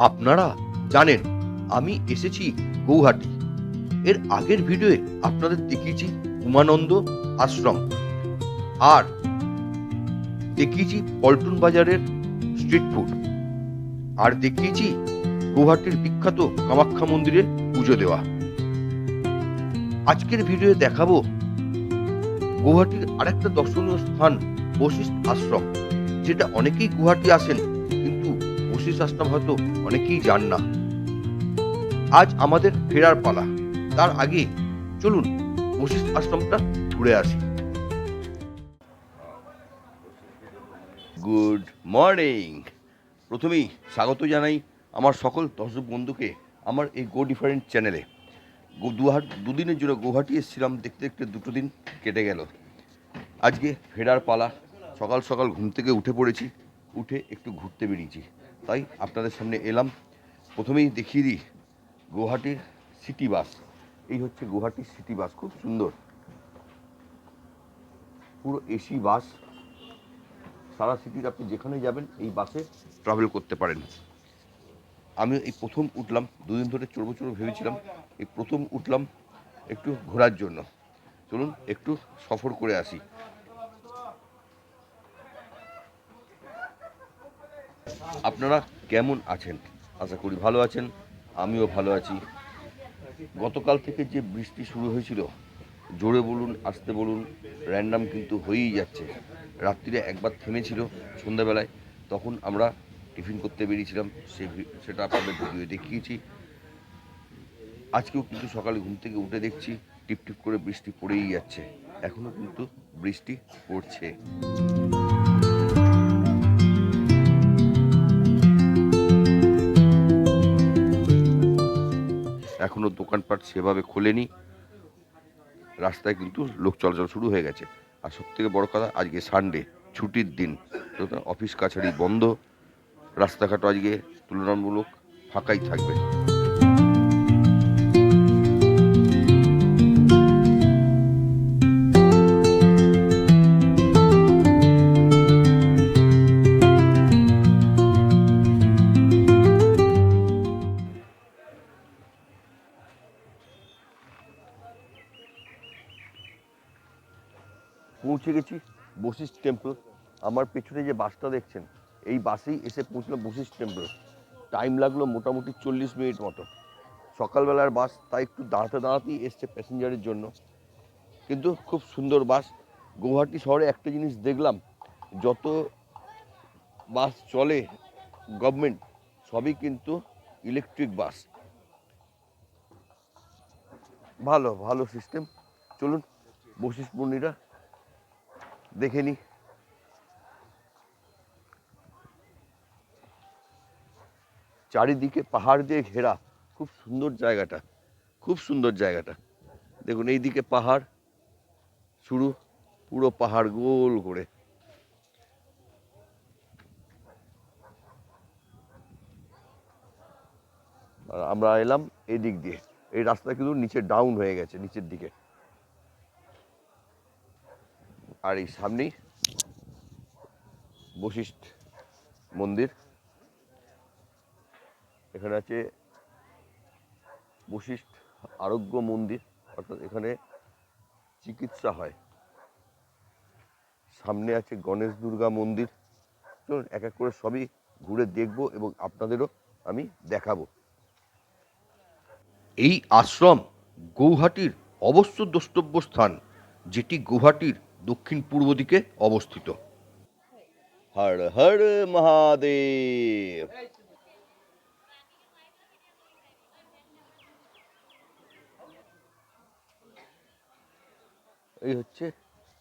আপনারা জানেন আমি এসেছি গৌহাটি। এর আগের ভিডিওয়ে আপনাদের দেখিয়েছি উমানন্দ আশ্রম আর দেখিয়েছি পল্টন বাজারের স্ট্রিট ফুড আর দেখিয়েছি গৌহাটির বিখ্যাত কামাখ্যা মন্দিরে পুজো দেওয়া। আজকের ভিডিওয়ে দেখাবো গৌহাটির আরেকটা দর্শনীয় স্থান বশিষ্ঠ আশ্রম, যেটা অনেকেই গৌহাটি আসেন কিন্তু বশিষ্ঠ আশ্রম হয়তো অনেকেই জান না। আজ আমাদের ফেরার পালা, তার আগে চলুন বশিষ্ঠ আশ্রমটা ঘুরে আসি। Good morning. প্রথমেই স্বাগত জানাই আমার সকল দর্শক বন্ধুকে আমার এই গো ডিফারেন্ট চ্যানেলে। দুদিনের জন্য গৌহাটি এসেছিলাম, দেখতে দেখতে দুটো দিন কেটে গেল। আজকে ফেরার পালা। সকাল সকাল ঘুম থেকে উঠে পড়েছি, উঠে একটু ঘুরতে বেরিয়েছি, তাই আপনাদের সামনে এলাম। প্রথমেই দেখিয়ে দিই গৌহাটির সিটি বাস। এই হচ্ছে গৌহাটির সিটি বাস, খুব সুন্দর, পুরো এসি বাস। সারা সিটির আপনি যেখানে যাবেন এই বাসে ট্রাভেল করতে পারেন। আমি এই প্রথম উঠলাম, দুদিন ধরে চড়বো ভেবেছিলাম, এই প্রথম উঠলাম একটু ঘোরার জন্য। চলুন একটু সফর করে আসি। আপনারা কেমন আছেন? আশা করি ভালো আছেন, আমিও ভালো আছি। গতকাল থেকে যে বৃষ্টি শুরু হয়েছিল, জোরে বলুন আসতে বলুন র্যান্ডাম কিন্তু হয়েই যাচ্ছে। রাত্রিরে একবার থেমেছিল সন্ধ্যাবেলায়, তখন আমরা টিফিন করতে বেরিয়েছিলাম, সেটা আপনাদের ভিডিও দেখিয়েছি। আজকেও কিন্তু সকালে ঘুম থেকে উঠে দেখছি টিপ টিপ করে বৃষ্টি পড়েই যাচ্ছে, এখনও কিন্তু বৃষ্টি পড়ছে। এখনও দোকানপাট সেভাবে খোলেনি, রাস্তায় কিন্তু লোক চলাচল শুরু হয়ে গেছে। আর সবথেকে বড় কথা, আজকে সানডে, ছুটির দিন, অফিস কাছারি বন্ধ, রাস্তাঘাটও আজকে তুলনামূলক ফাঁকাই থাকবে। পৌঁছে গেছি বশিষ্ঠ টেম্পল। আমার পেছনে যে বাসটা দেখছেন, এই বাসেই এসে পৌঁছলাম বশিষ্ঠ টেম্পল। টাইম লাগলো মোটামুটি 40 মিনিট মতো। সকালবেলার বাস, তাই একটু দাঁড়াতে দাঁড়াতেই এসছে প্যাসেঞ্জারের জন্য, কিন্তু খুব সুন্দর বাস। গৌহাটি শহরে একটা জিনিস দেখলাম, যত বাস চলে গভর্নমেন্ট, সবই কিন্তু ইলেকট্রিক বাস। ভালো ভালো সিস্টেম। চলুন বশিষ্ঠ মন্দিরটা দেখে নিই। চারিদিকে পাহাড় দিয়ে ঘেরা, খুব সুন্দর জায়গাটা, খুব সুন্দর জায়গাটা। দেখুন এইদিকে পাহাড় শুরু, পুরো পাহাড় গোল করে। আর আমরা এলাম এই দিক দিয়ে। এই রাস্তা কিন্তু নিচে ডাউন হয়ে গেছে, নিচের দিকে। আর এই সামনেই বশিষ্ঠ মন্দির। এখানে আছে বশিষ্ঠ আরোগ্য মন্দির, অর্থাৎ এখানে চিকিৎসা হয়। সামনে আছে গণেশ দুর্গা মন্দির। চলুন এক এক করে সবই ঘুরে দেখব এবং আপনাদেরও আমি দেখাবো। এই আশ্রম গৌহাটির অবশ্য দ্রষ্টব্য স্থান, যেটি গৌহাটির দক্ষিণ পূর্ব দিকে অবস্থিত। হর হর মহাদেব। এই হচ্ছে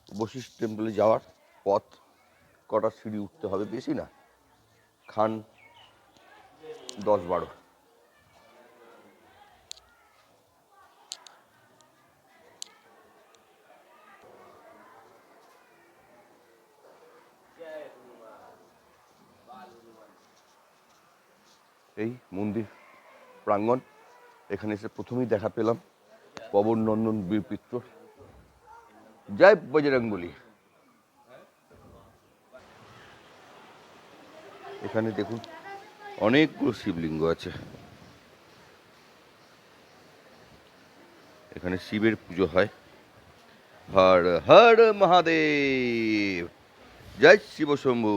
বশিষ্ঠ টেম্পলে যাওয়ার পথ। কটা সিঁড়ি উঠতে হবে, বেশি না, খান 10-12। এই মন্দির প্রাঙ্গণ, এখানে এসে প্রথমেই দেখা পেলাম পবন নন্দন বীরপিত্র। জয় বজরংবলী। এখানে দেখুন অনেকগুলো শিবলিঙ্গ আছে। এখানে শিবের পুজো হয়। হর হর মহাদেব, জয় শিব শম্ভু।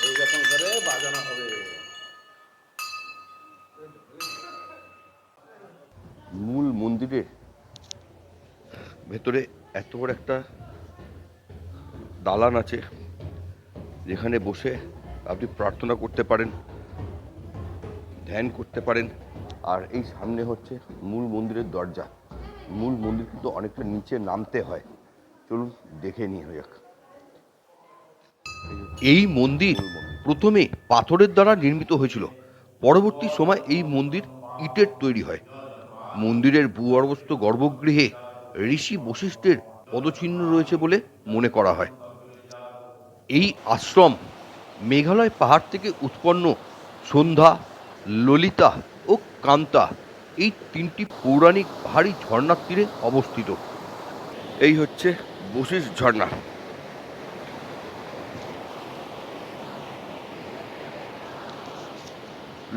এইরকম করে বাজানো হবে। মূল মন্দিরের ভেতরে এত বড় একটা দালান আছে, যেখানে বসে আপনি প্রার্থনা করতে পারেন, ধ্যান করতে পারেন। আর এই সামনে হচ্ছে মূল মন্দিরের দরজা। মূল মন্দির কিন্তু অনেকটা নিচে নামতে হয়, চলুন দেখে নিয়ে যাক। এই মন্দির প্রথমে পাথরের দ্বারা নির্মিত হয়েছিল, পরবর্তী সময় এই মন্দির ইটের তৈরি হয়। মন্দিরের ভূগর্ভস্থ গর্ভগৃহে ঋষি বশিষ্ঠের পদচিহ্ন রয়েছে বলে মনে করা হয়। এই আশ্রম মেঘালয় পাহাড় থেকে উৎপন্ন সন্ধ্যা, ললিতা ও কান্তা এই তিনটি পৌরাণিক পাহাড়ি ঝর্ণার তীরে অবস্থিত। এই হচ্ছে বশিষ্ঠ ঝর্ণা।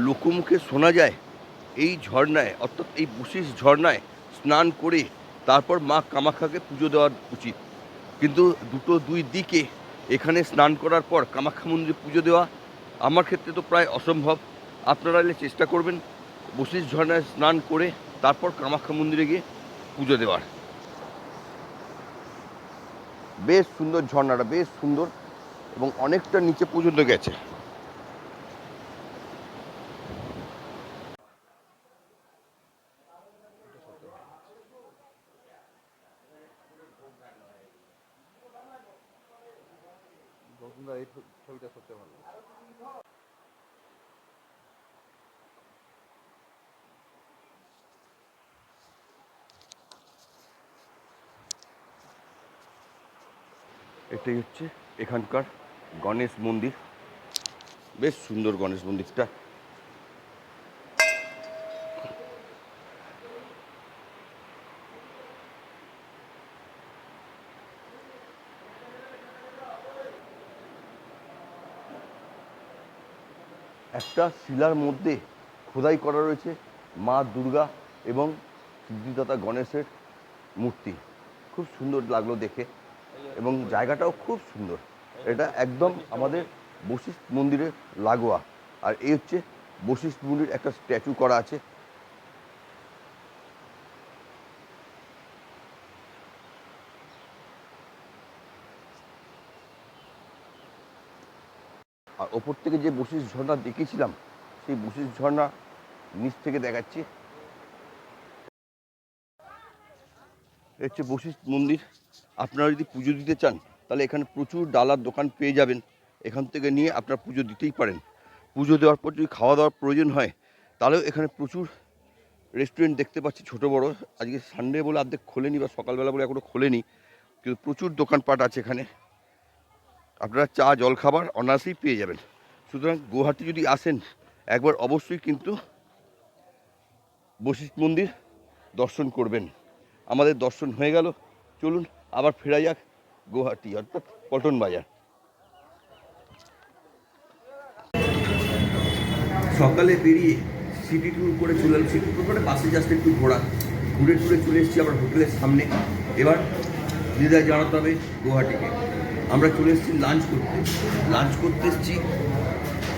লোকমুখে শোনা যায় এই ঝর্ণায়, অর্থাৎ এই বশিষ্ঠ ঝর্ণায় স্নান করে তারপর মা কামাখ্যাকে পুজো দেওয়া উচিত। কিন্তু দুই দিকে এখানে স্নান করার পর কামাখ্যা মন্দিরে পুজো দেওয়া আমার ক্ষেত্রে তো প্রায় অসম্ভব। আপনারা এলে চেষ্টা করবেন বশিষ্ঠ ঝর্ণায় স্নান করে তারপর কামাখ্যা মন্দিরে গিয়ে পুজো দেওয়ার। বেশ সুন্দর ঝর্ণাটা, বেশ সুন্দর, এবং অনেকটা নিচে পর্যন্ত গেছে। এই ছবিটা সত্যি ভালো। এটাই হচ্ছে এখানকার গণেশ মন্দির। বেশ সুন্দর গণেশ মন্দিরটা। একটা শিলার মধ্যে খোদাই করা রয়েছে মা দুর্গা এবং সিদ্ধিদাতা গণেশের মূর্তি। খুব সুন্দর লাগলো দেখে, এবং জায়গাটাও খুব সুন্দর। এটা একদম আমাদের বশিষ্ঠ মন্দিরের লাগোয়া। আর এই হচ্ছে বশিষ্ঠ মন্দির, একটা স্ট্যাচু করা আছে। আর ওপর থেকে যে বশিষ্ঠ ঝর্ণা দেখিয়েছিলাম, সেই বশিষ্ঠ ঝর্ণা নিচ থেকে দেখাচ্ছি। হচ্ছে বশিষ্ঠ মন্দির। আপনারা যদি পুজো দিতে চান তাহলে এখানে প্রচুর ডালার দোকান পেয়ে যাবেন, এখান থেকে নিয়ে আপনারা পুজো দিতেই পারেন। পুজো দেওয়ার পর যদি খাওয়া দাওয়ার প্রয়োজন হয় তাহলেও এখানে প্রচুর রেস্টুরেন্ট দেখতে পাচ্ছি, ছোট বড়। আজকে সানডে বলে অর্ধেক খোলেনি, বা সকালবেলা বলে এখনও খোলেনি, কিন্তু প্রচুর দোকানপাট আছে এখানে। আপনারা চা জলখাবার অনায়াসেই পেয়ে যাবেন। সুতরাং গুয়াহাটি যদি আসেন একবার অবশ্যই কিন্তু বশিষ্ঠ মন্দির দর্শন করবেন। আমাদের দর্শন হয়ে গেল, চলুন আবার ফেরা যাক গুয়াহাটি, অর্থাৎ পল্টন বাজার। সকালে বেরিয়ে সিটি ট্যুর করে চলে এলাম। সিটি ট্যুর করে বাসে জাস্ট একটু ঘুরে টুরে চলে এসেছি আবার হোটেলের সামনে। এবার দিদা জানাতে হবে গুয়াহাটিকে। আমরা চলে এসেছি লাঞ্চ করতে এসেছি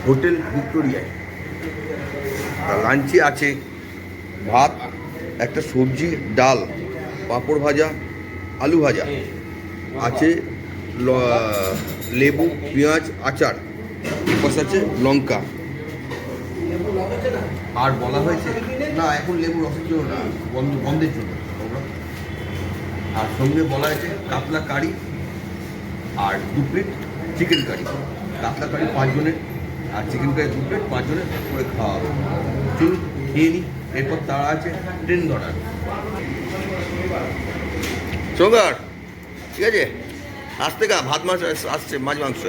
হোটেল ভিক্টোরিয়ায়। লাঞ্চে আছে ভাত, একটা সবজি, ডাল, পাঁপড় ভাজা, আলু ভাজা, আছে লেবু, পেঁয়াজ, আচার, এপাশ আছে লঙ্কা। আর বলা হয়েছে না, এখন লেবু রসের জন্য না, বন্ধের জন্য। আর সঙ্গে বলা হয়েছে কাতলা কারি আর 2 প্লেট চিকেন কারি। কাতলা কারি 5 জনের আর চিকেন কারি 2 প্লেট 5 জনের করে খাওয়া হবে। চলুন খেয়ে নিই, এরপর তারা আছে ট্রেন ধরার। সুগার ঠিক আছে, আসতে গা ভাত মাছ আসছে, মাছ মাংস।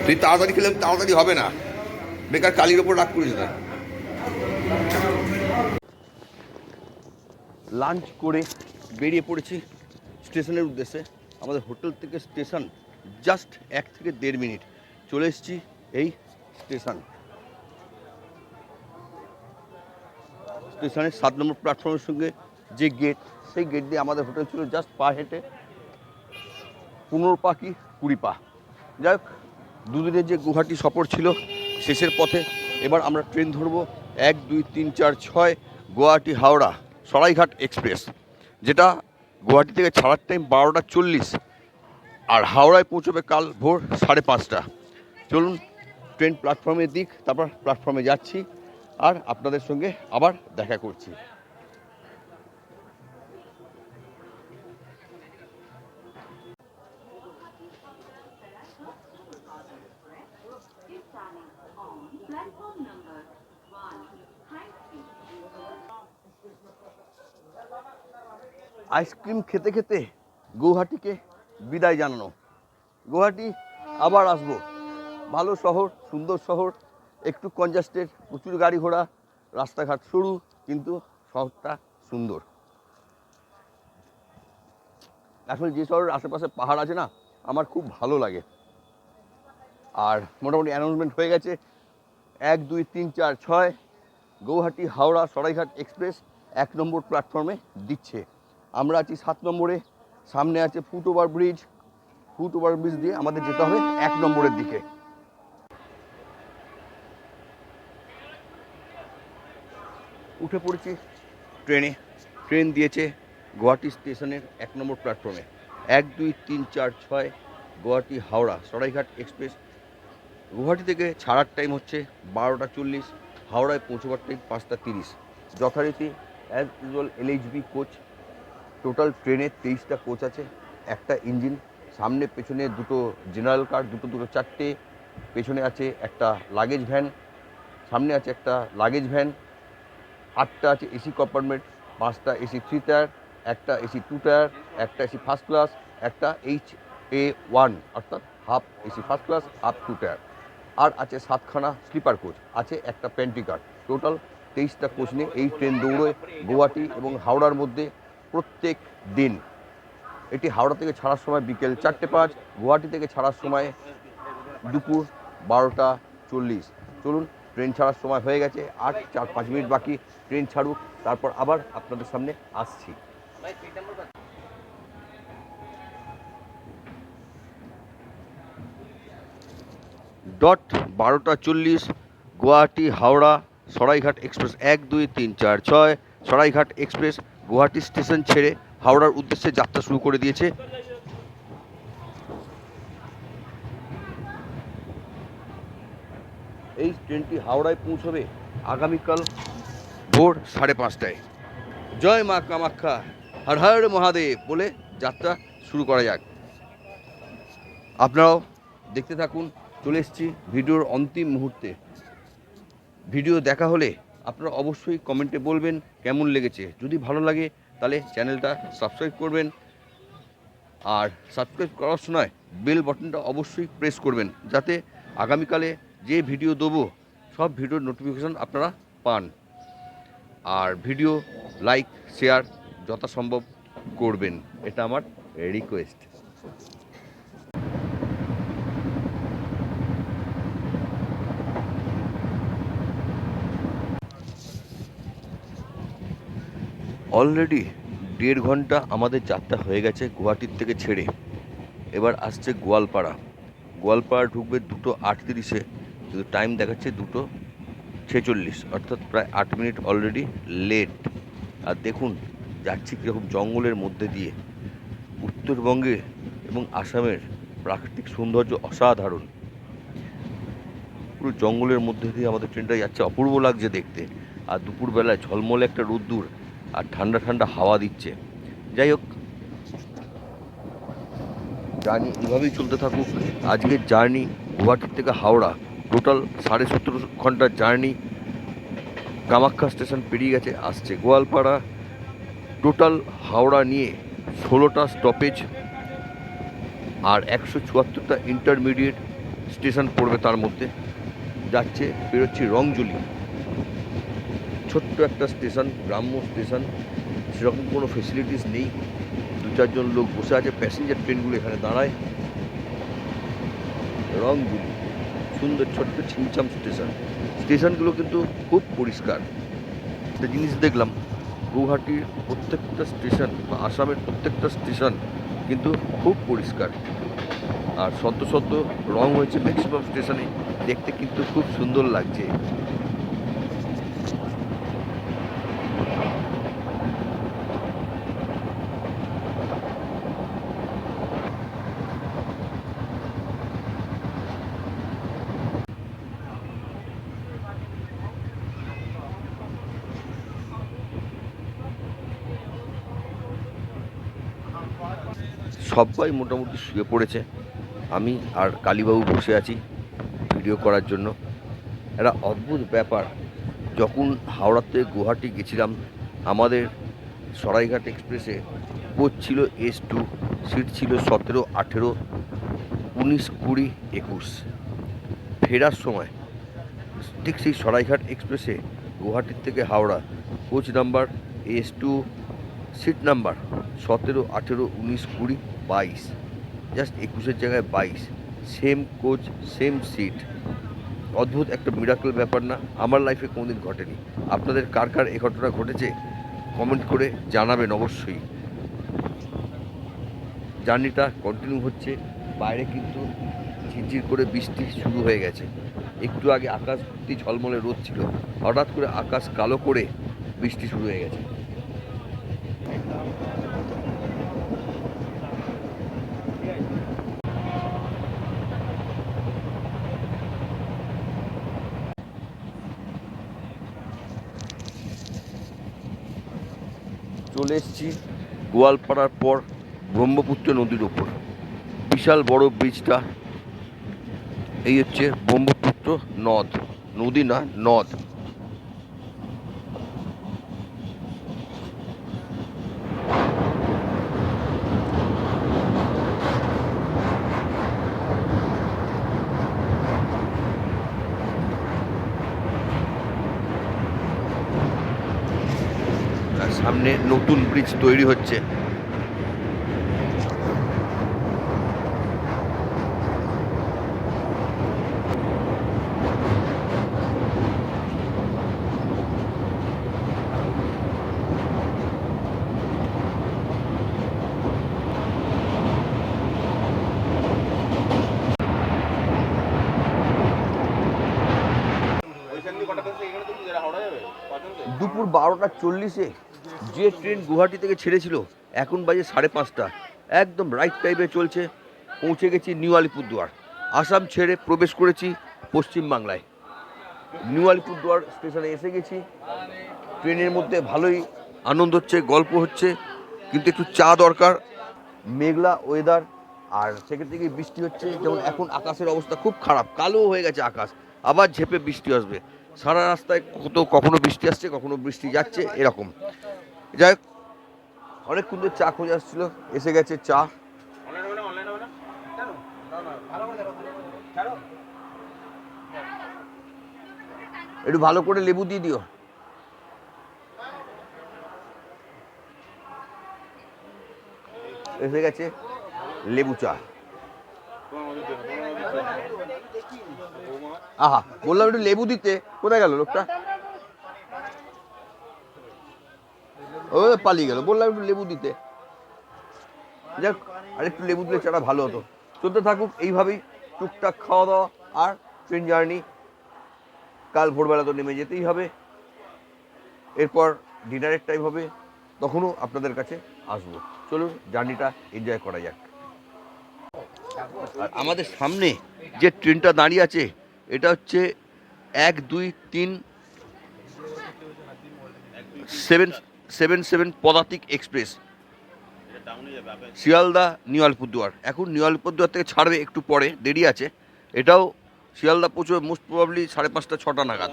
তুই তাড়াতাড়ি খেলে তাড়াতাড়ি হবে না, বেকার কালির ওপর রাগ করিস না। লাঞ্চ করে বেরিয়ে পড়েছি স্টেশনের উদ্দেশ্যে। আমাদের হোটেল থেকে স্টেশন জাস্ট 1 থেকে 1.5 মিনিট। চলে এসেছি এই স্টেশনের 7 নম্বর প্ল্যাটফর্মের সঙ্গে যে গেট, সেই গেট দিয়ে আমাদের হোটেল ছিল জাস্ট পা হেঁটে 15 পা কি 20 পা। যাই হোক, দুদিনের যে গুয়াহাটি সফর ছিল শেষের পথে। এবার আমরা ট্রেন ধরবো 1, 2, 3, 4, 6 গুয়াহাটি হাওড়া সরাইঘাট এক্সপ্রেস, যেটা গুয়াহাটি থেকে ছাড়ার টাইম 12টা 40 আর হাওড়ায় পৌঁছবে কাল ভোর 5:30টা। চলুন ট্রেন প্ল্যাটফর্মের দিক, তারপর প্ল্যাটফর্মে যাচ্ছি আর আপনাদের সঙ্গে আবার দেখা করছি। আইসক্রিম খেতে খেতে গৌহাটিকে বিদায় জানানো। গৌহাটি আবার আসবো, ভালো শহর, সুন্দর শহর, একটু কনজাস্টেড, প্রচুর গাড়ি ঘোড়া, রাস্তাঘাট সরু, কিন্তু শহরটা সুন্দর। আসলে যে শহরের আশেপাশে পাহাড় আছে না, আমার খুব ভালো লাগে। আর মোটামুটি অ্যানাউন্সমেন্ট হয়ে গেছে, 1, 2, 3, 4, 6 গৌহাটি হাওড়া সরাইঘাট এক্সপ্রেস 1 নম্বর প্ল্যাটফর্মে দিচ্ছে। আমরা আছি 7 নম্বরে, সামনে আছে ফুটওভার ব্রিজ দিয়ে আমাদের যেতে হবে 1 নম্বরের দিকে। উঠে পড়েছি ট্রেন দিয়েছে গুয়াহাটি স্টেশনের 1 নম্বর প্ল্যাটফর্মে। 1, 2, 3, 4, 6 গুয়াহাটি হাওড়া সরাইঘাট এক্সপ্রেস। গুয়াহাটি থেকে ছাড়ার টাইম হচ্ছে 12টা 40, হাওড়ায় পৌঁছবার টাইম 5টা 30। যথারীতি as usual LHB coach. Total ট্রেনে 23টা কোচ আছে, একটা ইঞ্জিন। সামনে পেছনে দুটো জেনারেল কার, দুটো 4টে। পেছনে আছে একটা লাগেজ ভ্যান, সামনে আছে একটা লাগেজ ভ্যান। 8টা আছে এসি কম্পার্টমেন্ট, 5টা এসি 3 টায়ার, একটা এসি 2 টায়ার, একটা এসি ফার্স্ট ক্লাস, একটা HA1 অর্থাৎ half AC first class, half 2 tier. আর আছে 7খানা স্লিপার কোচ, আছে একটা পেন্ট্রি কার। টোটাল 23টা কোচ নিয়ে এই ট্রেন দৌড়োয় গুয়াহাটি এবং হাওড়ার মধ্যে প্রত্যেক দিন। এটি হাওড়া থেকে ছাড়ার সময় বিকেল 4:05, গুয়াহাটি থেকে ছাড়ার সময় দুপুর 12টা 40। চলুন, ট্রেন ছাড়ার সময় হয়ে গেছে, আর 4-5 মিনিট বাকি ট্রেন ছাড়ুক, তারপর আবার আপনাদের সামনে আসছি। ডট 12টা 40 Guwahati Howrah Saraighat express 1, 2, 3, 4, 6 Saraighat express Guwahati station ছেড়ে হাওড়ার উদ্দেশ্যে যাত্রা শুরু করে দিয়েছে। এই ট্রেনটি হাওড়ায় পৌঁছবে আগামীকাল ভোর 5:30টায়। জয় মা কামাখ্যা, হর হর মহাদেব বলে যাত্রা শুরু করা যাক। আপনারাও দেখতে থাকুন। চলে এসেছি ভিডিওর অন্তিম মুহূর্তে। ভিডিও দেখা হলে আপনারা অবশ্যই কমেন্টে বলবেন কেমন লেগেছে। যদি ভালো লাগে তাহলে চ্যানেলটা সাবস্ক্রাইব করবেন, আর সাবস্ক্রাইব করার সময় বেল বাটনটা অবশ্যই প্রেস করবেন, যাতে আগামীকালে যে ভিডিও দেবো সব ভিডিওর নোটিফিকেশন আপনারা পান। আর ভিডিও লাইক শেয়ার যথাসম্ভব করবেন, এটা আমার রিকোয়েস্ট। অলরেডি 1.5 ঘন্টা আমাদের যাত্রা হয়ে গেছে গুয়াহাটির থেকে ছেড়ে। এবার আসছে গোয়ালপাড়া ঢুকবে 2:38-এ, কিন্তু টাইম দেখাচ্ছে 2:46, অর্থাৎ প্রায় 8 মিনিট অলরেডি লেট। আর দেখুন যাচ্ছি কীরকম জঙ্গলের মধ্যে দিয়ে। উত্তরবঙ্গে এবং আসামের প্রাকৃতিক সৌন্দর্য অসাধারণ। পুরো জঙ্গলের মধ্যে দিয়ে আমাদের ট্রেনটা যাচ্ছে, অপূর্ব লাগছে দেখতে। আর দুপুরবেলায় ঝলমলে একটা রোদ্দুর আর ঠান্ডা ঠান্ডা হাওয়া দিচ্ছে। যাই হোক, জার্নি এভাবেই চলতে থাকুক। আজকের জার্নি গুয়াহাটির থেকে হাওড়া টোটাল 17.5 ঘন্টার জার্নি। কামাখ্যা স্টেশন পেরিয়ে গেছে, আসছে গোয়ালপাড়া। টোটাল হাওড়া নিয়ে 16টা স্টপেজ আর 174টা ইন্টারমিডিয়েট স্টেশন পড়বে। তার মধ্যে যাচ্ছে, বেরোচ্ছি রংজুলি, ছোট্ট একটা স্টেশন, গ্রাম্য স্টেশন। সেরকম কোনো ফেসিলিটিস নেই। 2-4 জন লোক বসে আছে, প্যাসেঞ্জার ট্রেনগুলো এখানে দাঁড়ায়। রংগুলি সুন্দর, ছোট্ট ছিমছাম স্টেশনগুলো কিন্তু খুব পরিষ্কার। একটা জিনিস দেখলাম, গৌহাটির প্রত্যেকটা স্টেশন বা আসামের প্রত্যেকটা স্টেশন কিন্তু খুব পরিষ্কার, আর সদ্য সদ্য রং হয়েছে ম্যাক্সিমাম স্টেশনে, দেখতে কিন্তু খুব সুন্দর লাগছে। সবাই মোটামুটি শুয়ে পড়েছে, আমি আর কালীবাবু বসে আছি ভিডিও করার জন্য। একটা অদ্ভুত ব্যাপার, যখন হাওড়াতে গুয়াহাটি গেছিলাম, আমাদের সরাইঘাট এক্সপ্রেসে কোচ ছিল S2, সিট ছিল 17, 18, 19, 20, 21। ফেরার সময় ঠিক সেই সরাইঘাট এক্সপ্রেসে গুয়াহাটির থেকে Howrah coach number S2, seat number 17, 18, 19, 20, 22, just 21-এর জায়গায় 22, সেম কোচ সেম সিট। অদ্ভুত একটা মিরাকল ব্যাপার না? আমার লাইফে কোনোদিন ঘটেনি। আপনাদের কার কার এ ঘটনা ঘটেছে কমেন্ট করে জানাবেন অবশ্যই। জার্নিটা কন্টিনিউ হচ্ছে, বাইরে কিন্তু ঝিরঝির করে বৃষ্টি শুরু হয়ে গেছে। একটু আগে আকাশ ভর্তি ঝলমলে রোদ ছিল, হঠাৎ করে আকাশ কালো করে বৃষ্টি শুরু হয়ে গেছে। চলে এসেছি গোয়ালপাড়ার পর ব্রহ্মপুত্র নদীর ওপর, বিশাল বড় ব্রিজটা। এই হচ্ছে ব্রহ্মপুত্র নদ, নদী না নদ। আর সামনে নতুন ব্রিজ তৈরি হচ্ছে। দুপুর 12টা 40-এ যে ট্রেন গুয়াহাটি থেকে ছেড়েছিল, এখন বাজে 5:30। একদম রাইট টাইমে চলছে। পৌঁছে গেছি নিউ আলিপুরদুয়ার। আসাম ছেড়ে প্রবেশ করেছি পশ্চিমবাংলায়। নিউ আলিপুরদুয়ার স্টেশনে এসে গেছি। ট্রেনের মধ্যে ভালোই আনন্দ হচ্ছে, গল্প হচ্ছে, কিন্তু একটু চা দরকার। মেঘলা ওয়েদার, আর থেকে থেকে বৃষ্টি হচ্ছে। যেমন এখন আকাশের অবস্থা খুব খারাপ, কালো হয়ে গেছে আকাশ, আবার ঝেপে বৃষ্টি আসবে। সারা রাস্তায় কখনো বৃষ্টি আসছে, কখনো বৃষ্টি যাচ্ছে, এরকম। যাই হোক, অনেকক্ষণ ধরে চা খোঁজে আসছিল, এসে গেছে চা। একটু ভালো করে লেবু দিয়ে দিও। এসে গেছে লেবু চা। আহা, বললাম একটু লেবু দিতে, কোথায় গেল লোকটা? ও পালিয়ে গেল। বললাম একটু লেবু দিতে। যাক, আর একটু লেবু দিলে চাটা ভালো হতো। চলতে থাকুক এইভাবেই টুকটাক খাওয়া দাওয়া আর ট্রেন জার্নি। কাল ভোরবেলা তো নেমে যেতেই হবে, এরপর ডিনারের টাইম হবে, তখনও আপনাদের কাছে আসবো। চলুন জার্নিটা এনজয় করা যাক। আর আমাদের সামনে যে ট্রেনটা দাঁড়িয়ে আছে, এটা হচ্ছে 1, 2, 3, 777 পদাতিক এক্সপ্রেস, শিয়ালদা নিউ আলিপুরদুয়ার। এখন নিউ আলিপুরদুয়ার থেকে ছাড়বে একটু পরে, দেরি আছে। এটাও শিয়ালদা পৌঁছবে মোস্ট প্রবাবলি 5:30, 6টা নাগাদ।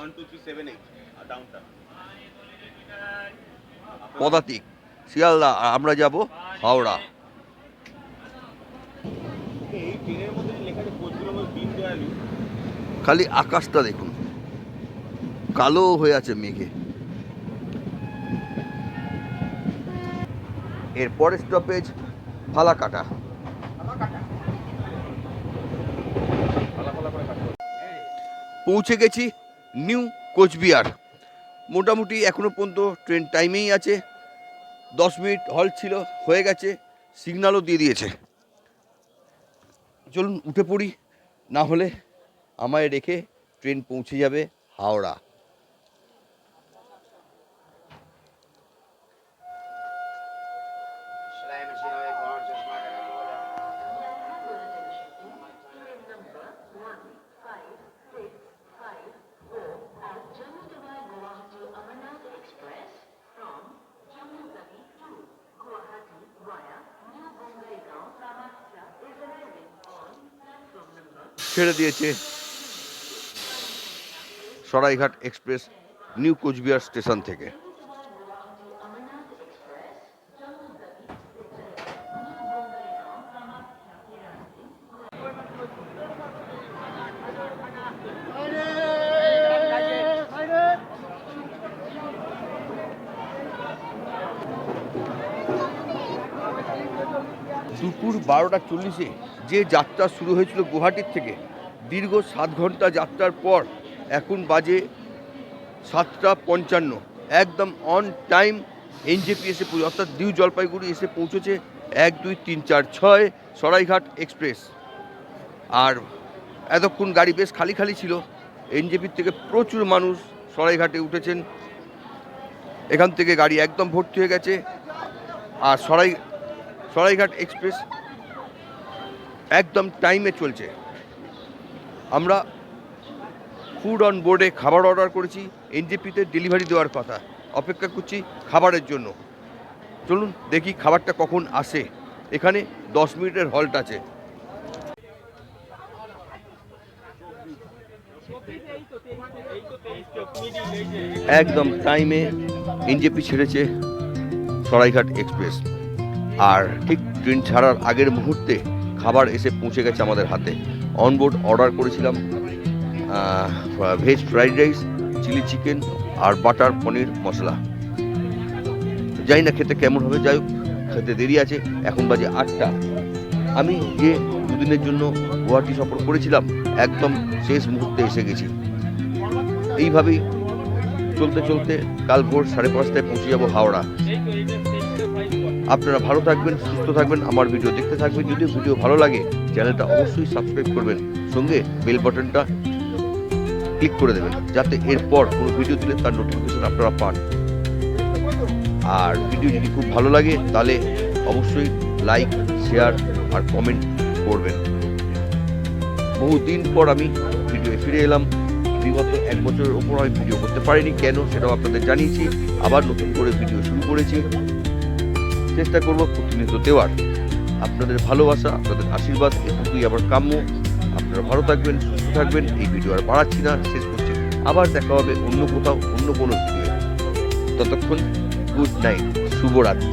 পদাতিক শিয়ালদা, আর আমরা যাব হাওড়া। খালি আকাশটা দেখুন, কালো হয়ে আছে মেঘে। এর পরের স্টপেজ ফালাকাটা। পৌঁছে গেছি নিউ কোচবিহার। মোটামুটি এখনো পর্যন্ত ট্রেন টাইমেই আছে। 10 মিনিট হল্ট ছিল, হয়ে গেছে, সিগন্যালও দিয়ে দিয়েছে। চলুন উঠে পড়ি, না হলে আমায় রেখে ট্রেন পৌঁছে যাবে হাওড়া। ছেড়ে দিয়েছে Saraighat express new Cooch Behar station থেকে। দুপুর 12:40 যে যাত্রা শুরু হয়েছিল গুয়াহাটির থেকে, দীর্ঘ 7 ঘন্টা যাত্রার পর এখন বাজে 7:55। একদম অন টাইম এনজেপি এসে অর্থাৎ নিউ জলপাইগুড়ি এসে পৌঁছেছে 1, 2, 3, 4, 6 সরাইঘাট এক্সপ্রেস। আর এতক্ষণ গাড়ি বেশ খালি খালি ছিল। এনজেপির থেকে প্রচুর মানুষ সরাইঘাটে উঠেছেন। এখান থেকে গাড়ি একদম ভর্তি হয়ে গেছে। আর সরাইঘাট এক্সপ্রেস একদম টাইমে চলছে। আমরা ফুড অন বোর্ডে খাবার অর্ডার করেছি, এনজেপিতে ডেলিভারি দেওয়ার কথা, অপেক্ষা করছি খাবারের জন্য। চলুন দেখি খাবারটা কখন আসে। এখানে 10 মিনিটের হল্ট আছে। একদম টাইমে এনজেপি ছেড়েছে সরাইঘাট এক্সপ্রেস। আর ঠিক ট্রেন ছাড়ার আগের মুহূর্তে খাবার এসে পৌঁছে গেছে আমাদের হাতে। অনবোর্ড অর্ডার করেছিলাম veg fried rice, chilli chicken আর বাটার পনির মশলা। জানি না খেতে কেমন হবে, যাই হোক খেতে দেরি আছে। এখন বাজে 8টা। আমি যে দুদিনের জন্য গুয়াহাটি সফর করেছিলাম একদম শেষ মুহূর্তে এসে গেছি। এইভাবেই চলতে চলতে কাল ভোর 5:30টায় পৌঁছে যাব হাওড়া। আপনারা ভালো থাকবেন, সুস্থ থাকবেন, আমার ভিডিও দেখতে থাকবেন। যদি ভিডিও ভালো লাগে চ্যানেলটা অবশ্যই সাবস্ক্রাইব করবেন, সঙ্গে বেল বাটনটা ক্লিক করে দেবেন যাতে এরপর কোনো ভিডিও দিলে তার নোটিফিকেশন আপনারা পান। আর ভিডিও যদি খুব ভালো লাগে তাহলে অবশ্যই লাইক, শেয়ার আর কমেন্ট করবেন। বহুদিন পর আমি ভিডিও ফিরে এলাম। বিগত 1 বছরের ওপর আমি ভিডিও করতে পারিনি, কেন সেটাও আপনাদের জানিয়েছি। আবার নতুন করে ভিডিও শুরু করেছি, চেষ্টা করব প্রতিনিয়ত দেওয়ার। আপনাদের ভালোবাসা, আপনাদের আশীর্বাদ এটুকুই আমার কাম্য। আপনারা ভালো থাকবেন, সুস্থ থাকবেন। এই ভিডিও আর বাড়াচ্ছি না, শেষ করছি। আবার দেখা হবে অন্য কোথাও, অন্য কোনো ভিডিও। ততক্ষণ গুড নাইট, শুভরাত্রি।